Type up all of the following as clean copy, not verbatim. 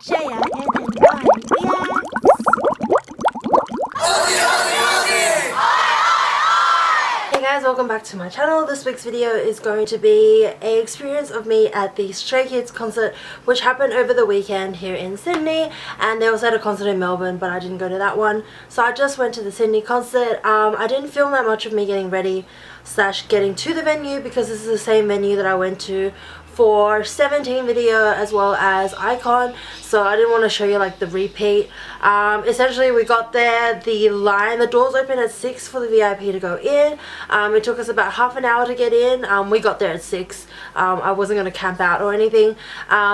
share and enjoy. Hey guys, welcome back to my channel. This week's video is going to be an experience of me at the Stray Kids concert, which happened over the weekend here in Sydney, and they also had a concert in Melbourne, but I didn't go to that one. So I just went to the Sydney concert. I didn't film that much of me getting ready / getting to the venue, because this is the same venue that I went to for 17 video as well as Icon, so I didn't want to show you like the repeat. Essentially we got there, the doors open at 6 for the VIP to go in. It took us about half an hour to get in. We got there at 6. I wasn't going to camp out or anything.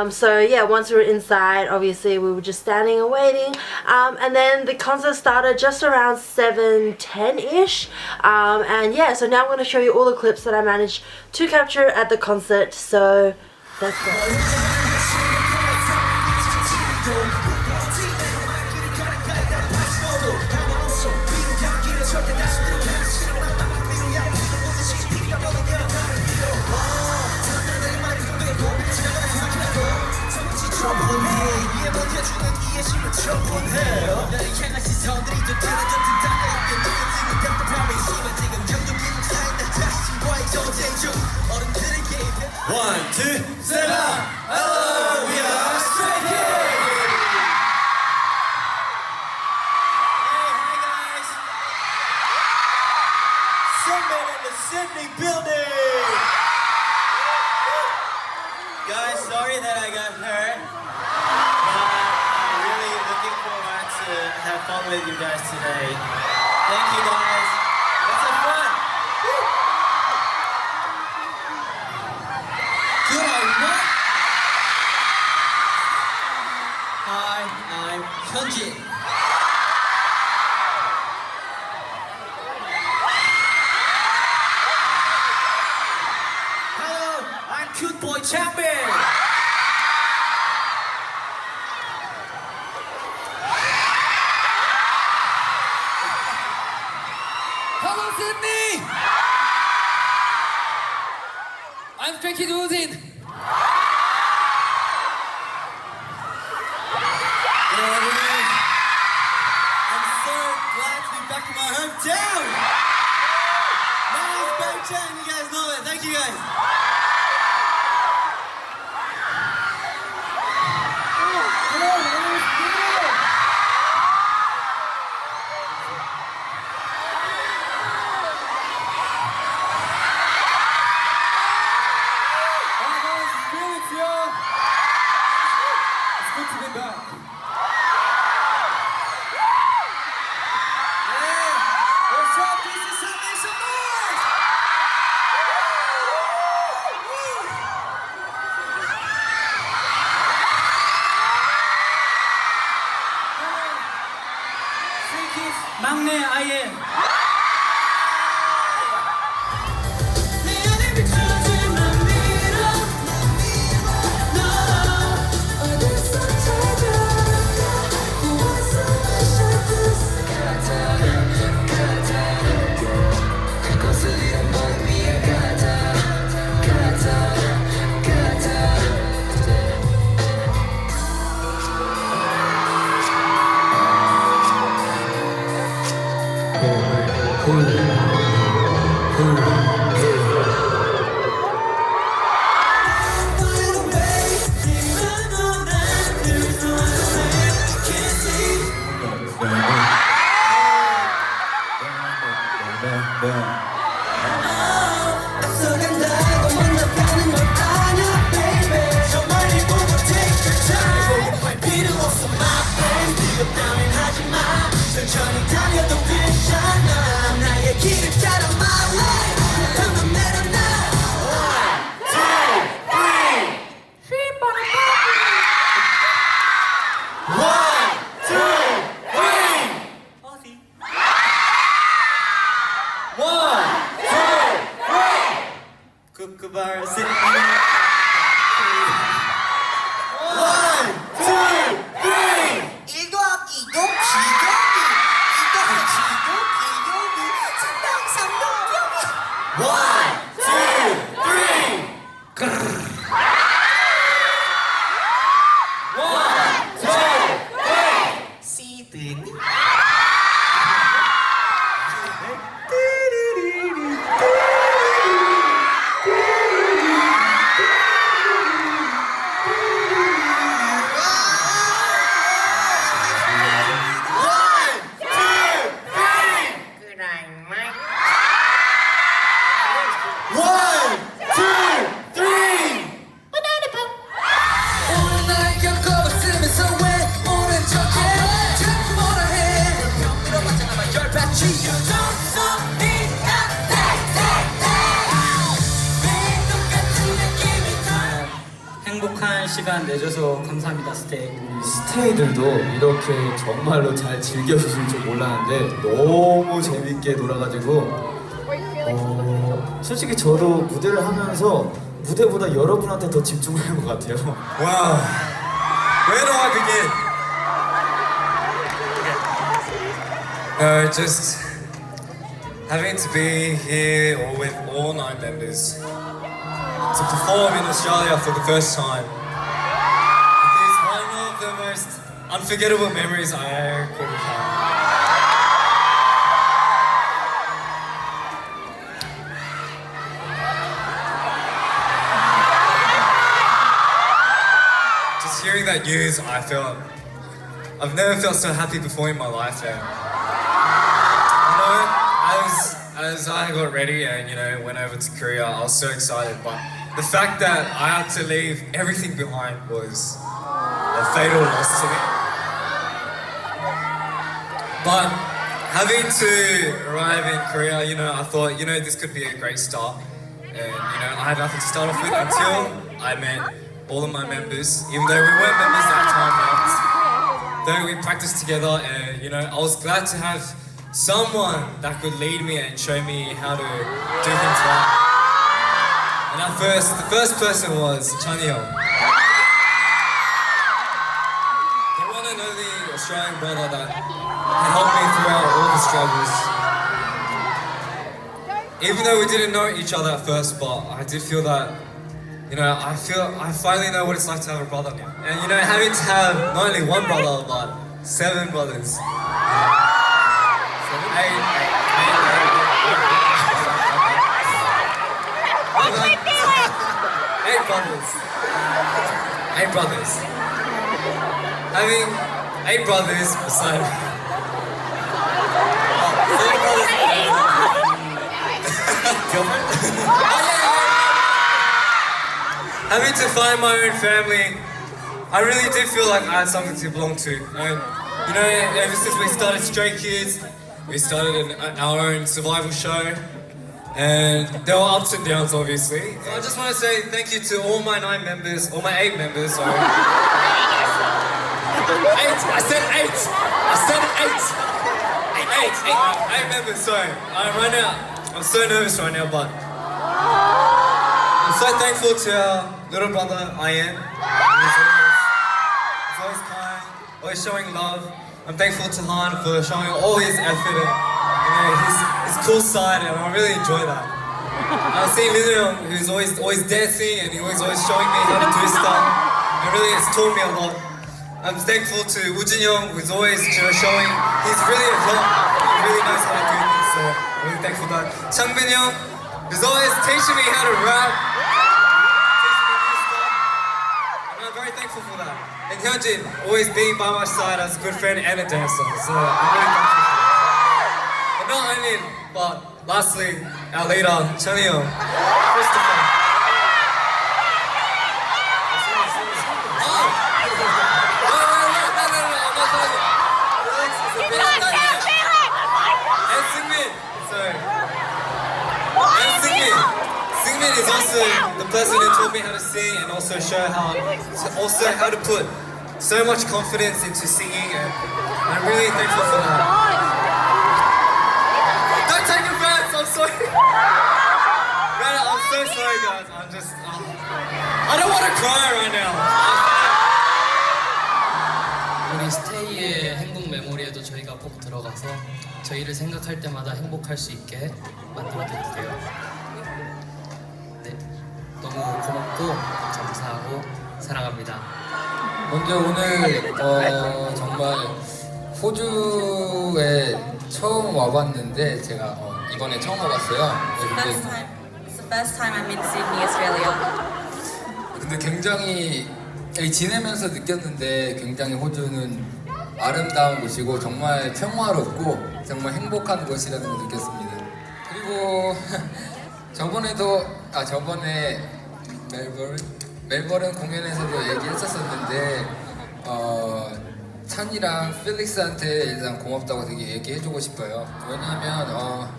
So yeah, once we were inside, obviously we were just standing and waiting, and then the concert started just around 7:10ish, and yeah, so now I'm going to show you all the clips that I managed to capture at the concert. So let's go. One, two, three, hello, we are Stray Kids! Hey guys! Summit in the Sydney building! Guys, sorry that I got hurt, but I'm really looking forward to have fun with you guys today. Thank you guys. Let's have fun! Hi, I'm Jinny. Hello, I'm Cute Boy Champion. Hello, Sydney. I'm Stray Kids Oozin. Hometown! My name's Ben Chen, you guys know it. Thank you guys. Hello, my name is Jinny. Hi guys, it's Felix here. It's good to be back. 막내 아예. 천천히 달려도 괜찮아 나의 길을 따라 my way Come on let 'em know 1, 2, 3 1, 2, 3 어디? 1 시간 내줘서 감사합니다, 스테이. 우리 스테이들도 이렇게 정말로 잘 즐겨주실 줄 몰랐는데 너무 재밌게 놀아가지고 솔직히 저도 무대를 하면서 무대보다 여러분한테 더 집중하는 것 같아요. Wow. Where do I begin? Just having to be here with all 9 members to perform in Australia for the first time. It is one of the most unforgettable memories I could have had. Just hearing that news, I've never felt so happy before in my life. And as I got ready and went over to Korea, I was so excited. But the fact that I had to leave everything behind was a fatal loss to me. But having to arrive in Korea, I thought, this could be a great start. And I had nothing to start off with until I met all of my members, even though we weren't members that time yet. Though we practiced together, and I was glad to have someone that could lead me and show me how to do things right. And the first person was Jinny. The one and only Australian brother that helped me throughout all the struggles. Even though we didn't know each other at first, but I did feel that, I finally know what it's like to have a brother now. And having to have not only one brother, but 7 brothers. 8 brothers. Having 8 brothers beside me. 7 brothers. Having to find my own family, I really did feel like I had something to belong to. And ever since we started Stray Kids, we started our own survival show, and there were ups and downs, obviously. So I just want to say thank you to all my 8 members, sorry. 8, I said 8! I said 8! 8 members, sorry. Right now, I'm so nervous right now, but I'm so thankful to our little brother, Ian. He's always kind, always showing love. I'm thankful to Han for showing all his effort and his cool side, and I really enjoy that. I see Lilian, who's always dancing, and he was always showing me how to do stuff. And really, it's taught me a lot. I'm thankful to Woojin Young, who's always showing. He's really a help. He really knows how to do things, so I'm really thankful for that. Changbin Young, who's always teaching me how to rap, teaching me new stuff, and I'm very thankful for that. And Hyunjin, always being by my side as a good friend and a dancer, so I'm really thankful for that. And not only, but lastly, our leader, Channy Young, Christopher. Singmin is also the person who taught me how to sing and also how to put so much confidence into singing, and I'm really thankful for that. Don't take offense, I'm sorry. Man, I'm so sorry guys, I don't want to cry right now. 우리 스테이의 행복 메모리에도 저희가 꼭 들어가서 저희를 생각할 때마다 행복할 수 있게 만들어드릴게요. 네, 너무 고맙고 감사하고 사랑합니다. 먼저 오늘 정말 호주에 처음 와봤는데 제가 이번에 처음 와봤어요. It's the first time I'm in Sydney, Australia. 근데 굉장히 여기 지내면서 느꼈는데 굉장히 호주는 아름다운 곳이고 정말 평화롭고 정말 행복한 곳이라는 걸 느꼈습니다. 그리고 저번에 멜버른 공연에서도 얘기했었었는데 찬이랑 필릭스한테 일단 고맙다고 되게 얘기해주고 싶어요. 왜냐하면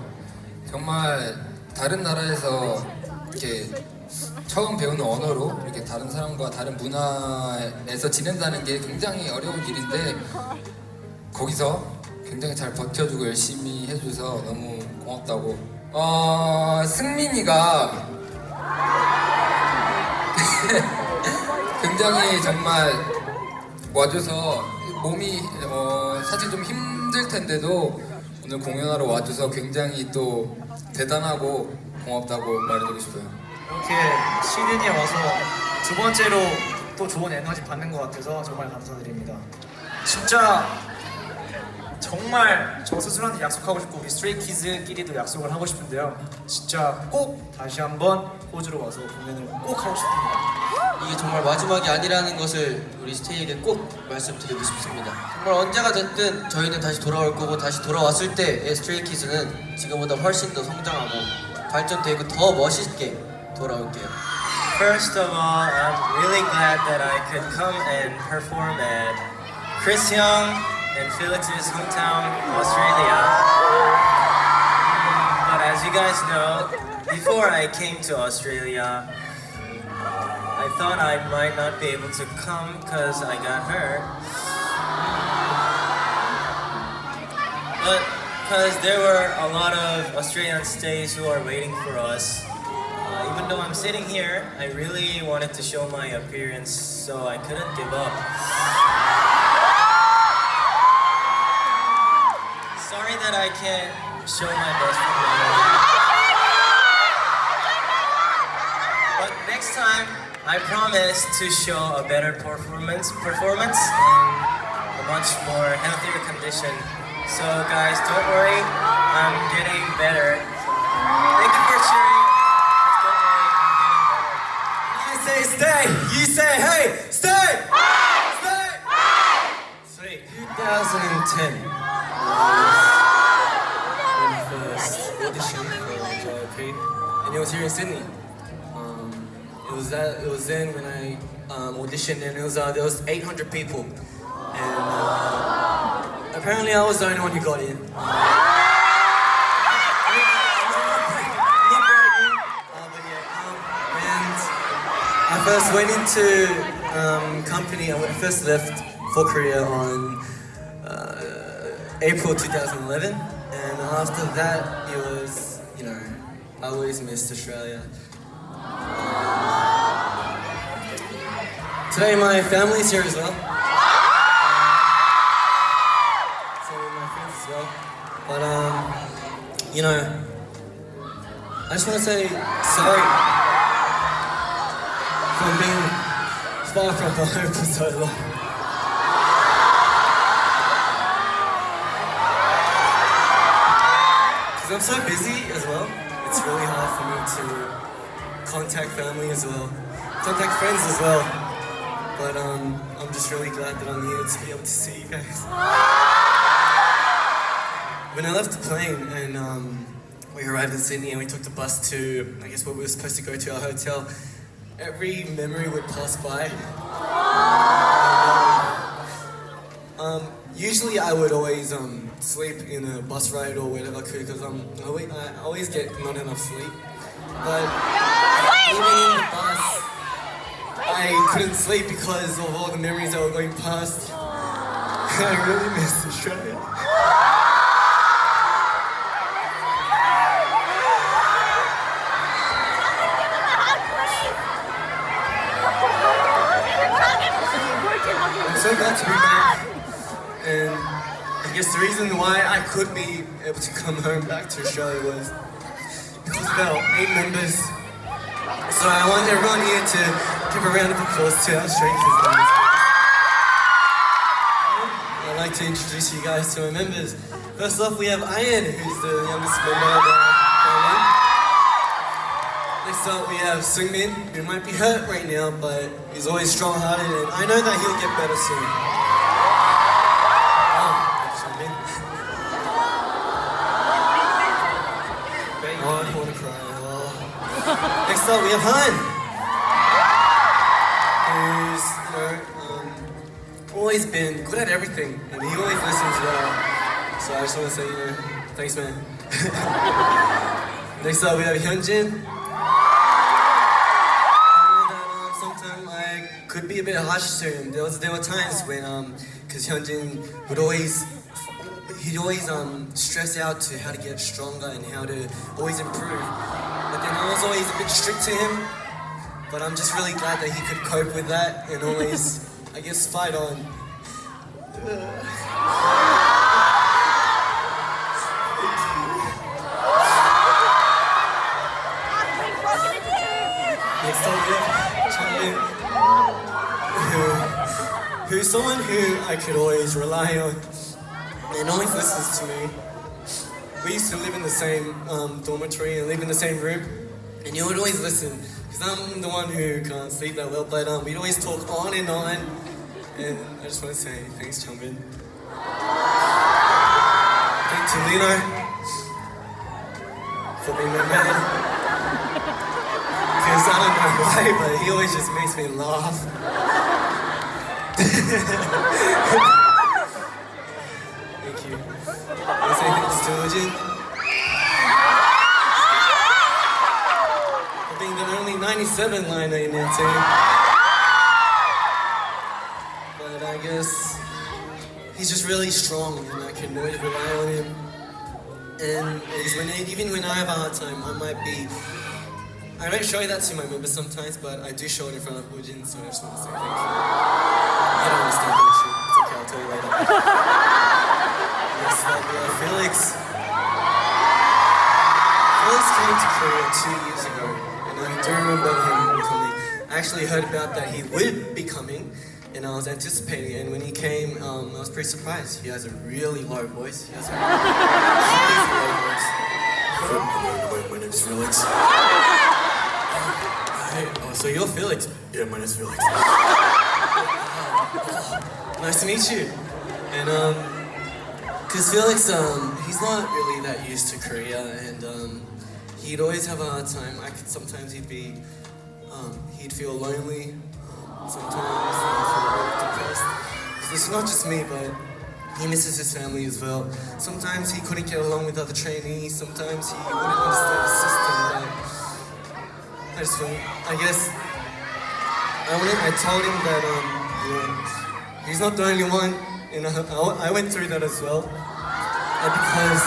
정말 다른 나라에서 이렇게 처음 배우는 언어로 이렇게 다른 사람과 다른 문화에서 지낸다는 게 굉장히 어려운 일인데 거기서 굉장히 잘 버텨주고 열심히 해줘서 너무 고맙다고. 승민이가 굉장히 정말 와줘서 몸이 사실 좀 힘들 텐데도 오늘 공연하러 와줘서 굉장히 또 대단하고 고맙다고 말해주고 싶어요. 이렇게 시드니에 와서 두 번째로 또 좋은 에너지 받는 것 같아서 정말 감사드립니다. 진짜 정말 저 스스로한테 약속하고 싶고 우리 스트레이키즈끼리도 약속을 하고 싶은데요. 진짜 꼭 다시 한번 호주로 와서 공연을 꼭 하고 싶습니다. 이게 정말 마지막이 아니라는 것을 우리 스테이에게 꼭 말씀드리고 싶습니다. 정말 언제가 됐든 저희는 다시 돌아올 거고 다시 돌아왔을 때의 스트레이키즈는 지금보다 훨씬 더 성장하고 발전되고 더 멋있게 돌아올게요. First of all, I'm really glad that I could come and perform at Chris Young and Felix's hometown, Australia. But as you guys know, before I came to Australia, I thought I might not be able to come because I got hurt. But because there were a lot of Australian stays who are waiting for us. Even though I'm sitting here, I really wanted to show my appearance, so I couldn't give up. Sorry that I can't show my best performance. But next time, I promise to show a better performance in a much more healthier condition. So guys, don't worry, I'm getting better. Thank you for cheering. Say stay, you say hey, stay! Stay! Sweet. 2010 when I first auditioned for JYP, and it was here in Sydney. It was then when I auditioned, and there was 800 people, and apparently I was the only one who got in. I first went into company. I first left for Korea on April 2011, and after that, it was, I always missed Australia. Today, my family's here as well. So my friends as well. But I just want to say sorry for being far from home for so long. Because I'm so busy as well, it's really hard for me to contact family as well, contact friends as well. But I'm just really glad that I'm here to be able to see you guys. When I left the plane and we arrived in Sydney and we took the bus to, I guess, where we were supposed to go to our hotel, every memory would pass by. Usually I would always sleep in a bus ride or whatever I could because I always get not enough sleep. But even in the bus, I couldn't sleep because of all the memories that were going past. I really miss Australia. I'm so glad to be back, and I guess the reason why I could be able to come home back to Australia was because there were 8 members. So I want everyone here to give a round of applause to our Stray Kids members. I'd like to introduce you guys to our members. First off, we have Ian, who's the youngest member of the family. Next up, we have Seungmin, who might be hurt right now, but he's always strong-hearted, and I know that he'll get better soon. Seungmin. Oh, I don't want to cry. Oh. Next up, we have Han, who's, always been good at everything, and he always listens well. So I just want to say, thanks, man. Next up, we have Hyunjin. could be a bit harsh to him. There were times when because Hyunjin he'd always stress out to how to get stronger and how to always improve. But then I was always a bit strict to him. But I'm just really glad that he could cope with that and always, I guess, fight on. Next up, we have Changbin, who's someone who I could always rely on and always listens to me. We used to live in the same dormitory and live in the same room, and you would always listen. Because I'm the one who can't sleep that well, but we'd always talk on, and I just want to say thanks, Changbin. Thanks to Lino for being my man. Because I don't know why, but he always just makes me laugh. Thank you. I say thanks to Jin. Being the only 97 liner in their team. But I guess he's just really strong and I can always rely on him. And even when I have a hard time, I don't show that to my members sometimes, but I do show it in front of Woojin, so I just want to say thank you. I don't understand that shit. It's okay, I'll tell you later. Yes, Felix came to Korea 2 years ago. I do remember him coming. I actually heard about that he would be coming, and I was anticipating it. And when he came, I was pretty surprised. He has a really low voice. He has a crazy low voice. My name's Felix. Hey, so you're Felix? Yeah, my name's Felix. Nice to meet you. And cause Felix, he's not really that used to Korea, and he'd always have a hard time. Sometimes he'd feel lonely. Sometimes he'd feel a little depressed. It's not just me, but he misses his family as well. Sometimes he couldn't get along with other trainees. Sometimes he wouldn't understand the system. But I told him that he's not the only one, and I went through that as well. And because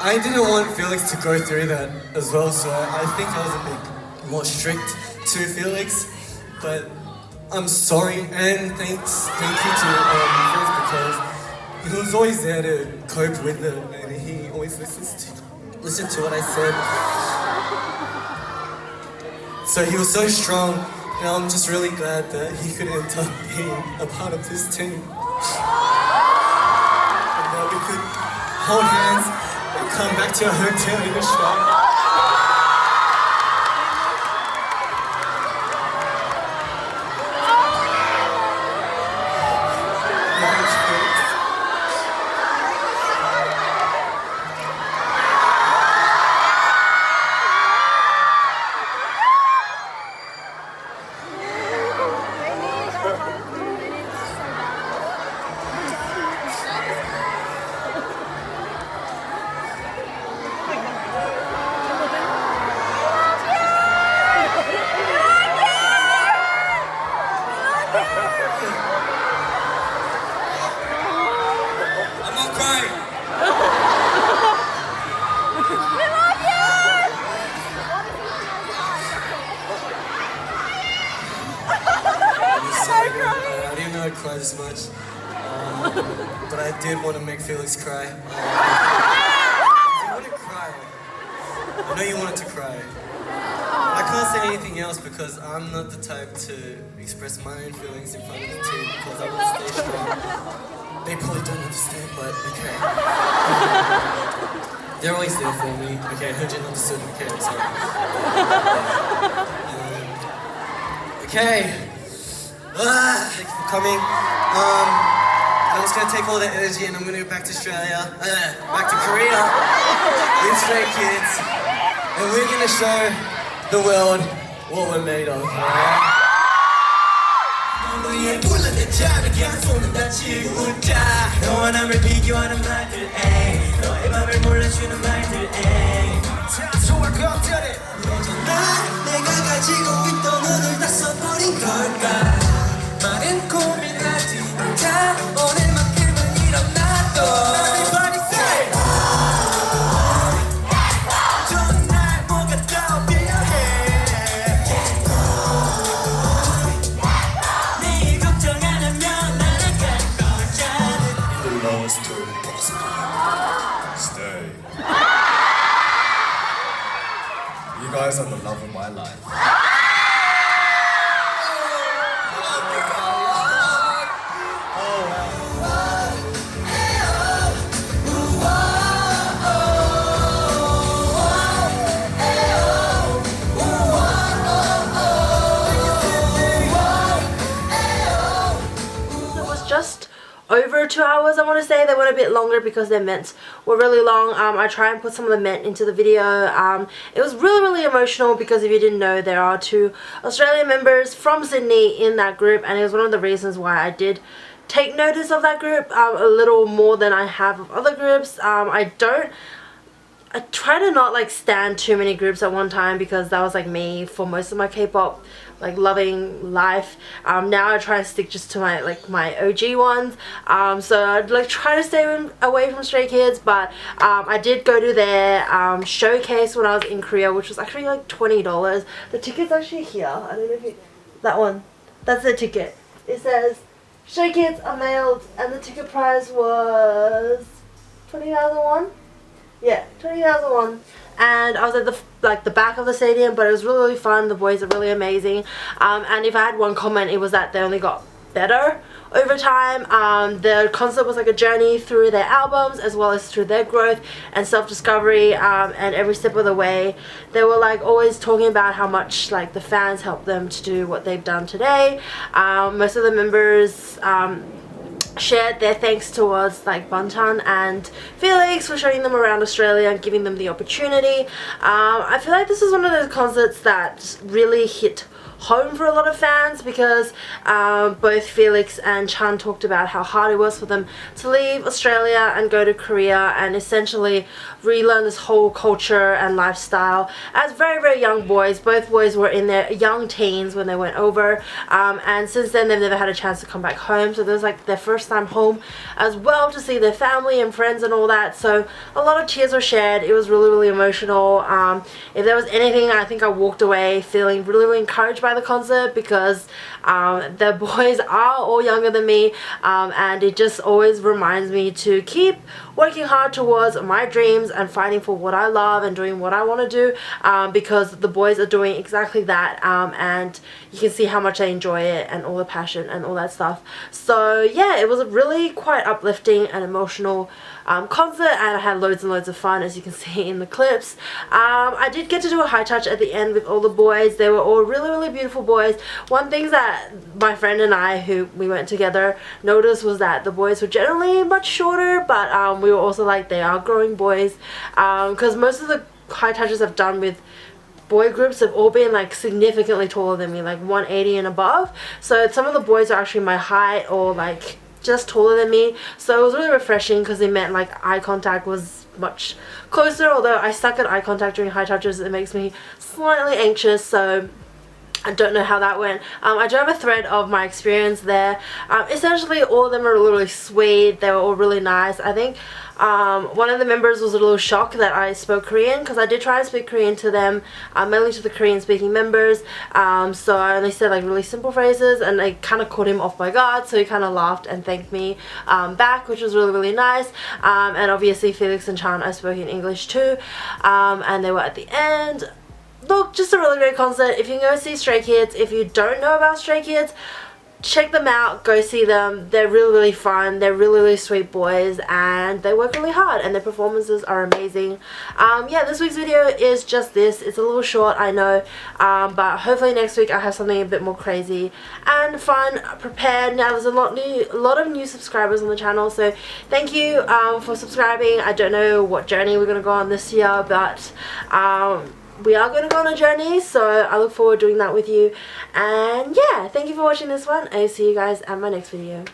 I didn't want Felix to go through that as well, so I think I was a bit more strict to Felix. But I'm sorry, and thank you to Felix, because he was always there to cope with it, and he always listened to what I said. So he was so strong, and I'm just really glad that he could end up being a part of this team, and that we could hold hands and come back to our hotel in Australia. I'm not crying. I didn't know I'd cry this much, but I did want to make Felix cry. I wouldn't cry. I know you wanted to cry. I can't say anything else because I'm not the type to express my own feelings in front of the team because I want to stay strong. They probably don't understand, but okay. They're always there for me. Okay, Hyunjin understood. Okay, I'm sorry. Okay. Thank you for coming. I'm just gonna take all that energy and I'm gonna go back to Australia, back to Korea, with Stray Kids, and we're gonna show the world what we're made of. 너와 남을 비교하는 말들 너의 맘을 몰라주는 말들 내가 가지고 있던 오늘 다 써버린 걸까 많은 고민하지 자 오늘만큼은 일어나도 Everybody say 좋은 날 뭐가 더 필요해 내일 걱정 안 하면 날아갈 거잖아 The lowest to possible Stay You guys are the love of my life Just over 2 hours, I want to say. They went a bit longer because their ments were really long. I try and put some of the ment into the video. It was really emotional because if you didn't know, there are 2 Australian members from Sydney in that group, and it was one of the reasons why I did take notice of that group a little more than I have of other groups. I try to not like stan too many groups at one time because that was like me for most of my K-pop like loving life. Now I try to stick just to my OG ones. So I'd like try to stay away from Stray Kids, but I did go to their showcase when I was in Korea, which was actually like $20. The ticket's actually here. I don't know if you, that one, that's the ticket. It says Stray Kids are mailed, and the ticket price was 20,000 won. Yeah, 20,000 won. And I was at the back of the stadium, but it was really fun. The boys are really amazing. And if I had one comment, it was that they only got better over time. The concert was like a journey through their albums as well as through their growth and self-discovery, and every step of the way they were like always talking about how much like the fans helped them to do what they've done today. Most of the members shared their thanks towards like Banchan and Felix for showing them around Australia and giving them the opportunity. I feel like this is one of those concerts that really hit home for a lot of fans because both Felix and Chan talked about how hard it was for them to leave Australia and go to Korea and essentially relearn this whole culture and lifestyle as very young boys. Both boys were in their young teens when they went over, and since then they've never had a chance to come back home, so this was like their first time home as well to see their family and friends and all that. So a lot of tears were shared. It was really emotional. If there was anything, I think I walked away feeling really encouraged by the concert because the boys are all younger than me, and it just always reminds me to keep working hard towards my dreams and fighting for what I love and doing what I want to do, because the boys are doing exactly that, and you can see how much they enjoy it and all the passion and all that stuff. So yeah, it was a really quite uplifting and emotional concert, and I had loads and loads of fun, as you can see in the clips. I did get to do a high touch at the end with all the boys. They were all really beautiful boys. One thing that my friend and I, who we went together, noticed was that the boys were generally much shorter, but we were also like, they are growing boys, because most of the high touches I've done with boy groups have all been like significantly taller than me, like 180 and above. So some of the boys are actually my height or like just taller than me, so it was really refreshing because it meant like eye contact was much closer. Although I suck at eye contact during high touches, it makes me slightly anxious, so I don't know how that went. I do have a thread of my experience there. Essentially all of them are really sweet. They were all really nice. I think one of the members was a little shocked that I spoke Korean, because I did try to speak Korean to them, mainly to the Korean speaking members, so I only said like really simple phrases, and I kind of caught him off by guard, so he kind of laughed and thanked me back, which was really nice. And obviously Felix and Chan I spoke in English too, and they were at the end. Look, just a really great concert. If you can go see Stray Kids, if you don't know about Stray Kids, check them out, go see them. They're really fun. They're really sweet boys, and they work really hard, and their performances are amazing. Yeah, this week's video is just this. It's a little short, I know, but hopefully next week I have something a bit more crazy and fun prepared. Now there's a lot of new subscribers on the channel, so thank you for subscribing. I don't know what journey we're gonna go on this year, but we are going to go on a journey, so I look forward to doing that with you. And yeah, thank you for watching this one. I'll see you guys at my next video.